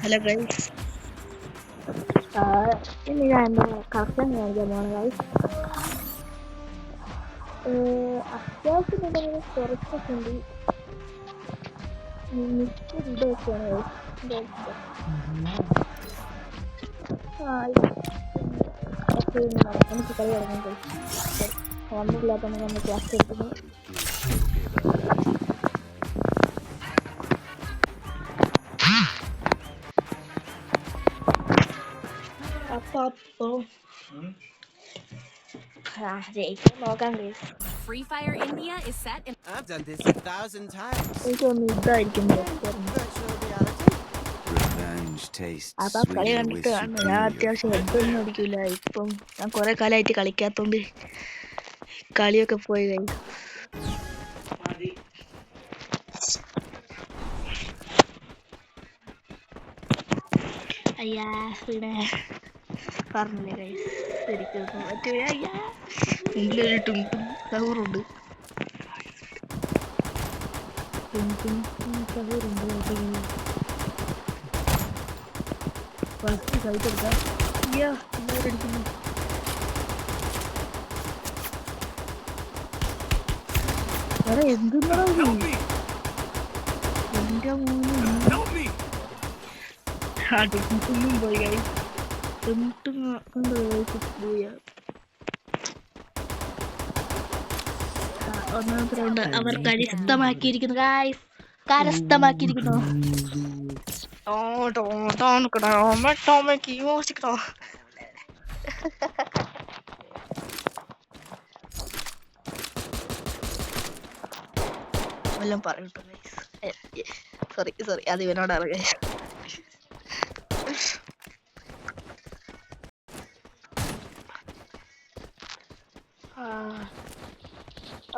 Hello guys, ഇനി ഞാൻ എൻ്റെ കളക്ഷൻ കാണിക്കാൻ പോവാണ് ഗൈസ്. അത്യാവശ്യം എന്തെങ്കിലും കുറച്ചൊക്കെ ഉണ്ട്. മിക്ക ഇതൊക്കെയാണ് ഗൈസ്. നമുക്ക് കളി തുടങ്ങാൻ ഗൈസ്. ഓർമ്മയില്ലാത്തതാണ് നമ്മൾ ക്ലാസ് എടുക്കുന്നത്. നോക്കാം guys. Free Fire India is set in. I've done this 1,000 times. എനിക്കൊന്ന് ഇതായിരിക്കും Virtual reality. Revenge tastes അപ്പൊ കളി sweeter with കണ്ടിട്ട് കാണും. ഞാൻ superior അത്യാവശ്യം flavor. ഹെഡൊന്നും അടിക്കൂല. ഇപ്പം ഞാൻ കുറെ കാലമായിട്ട് കളിക്കാത്തോണ്ട് കളിയൊക്കെ പോയി കഴിഞ്ഞു. അയ്യാ പിന്നെ പറഞ്ഞില്ലേ ഗൈസ്, ശരിക്കും പറ്റൂല. അയ്യാ മുമ്പിലൊരു ടും സഹൂറുണ്ട്. സഹൂറുണ്ട്. ഫസ്റ്റ് സൈറ്റ് എടുക്കാം. അയ്യോ എല്ലാവരും അടിക്കുന്നു. വേറെ എന്തെന്നാ എന്റെ മൂന്നും പോയി കൈ ഒന്നാമത്തെ റൗണ്ട് അവർ കരസ്ഥമാക്കിയിരിക്കുന്നു ഗായ്സ്, കരസ്ഥമാക്കിയിരിക്കുന്നു. വല്ലതും പറയട്ടോ ഗൈസ്. സോറി അത് ഇവനോടാണ് ഗൈസ്.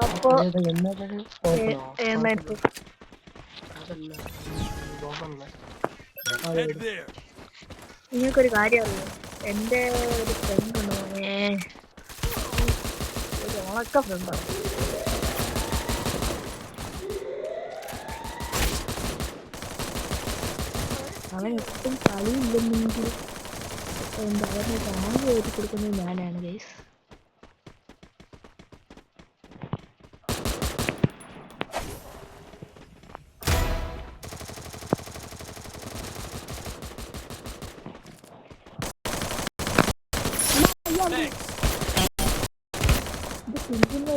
അപ്പൊ നിങ്ങൾക്കൊരു കാര്യം അറിയോ, എന്റെ ഒരു ഫ്രണ്ട് ഉണ്ട് മോനെ, ഒരു ഉണക്ക ഫ്രണ്ടാണ്. അവൻ എപ്പോഴും കളിയില്ലെന്നെങ്കിൽ എന്താ അവനെ ടാങ്ക് കയറ്റി കൊടുക്കുന്നത് ഞാനാണ് ഗൈസ്. ഇത് പിന്തുണ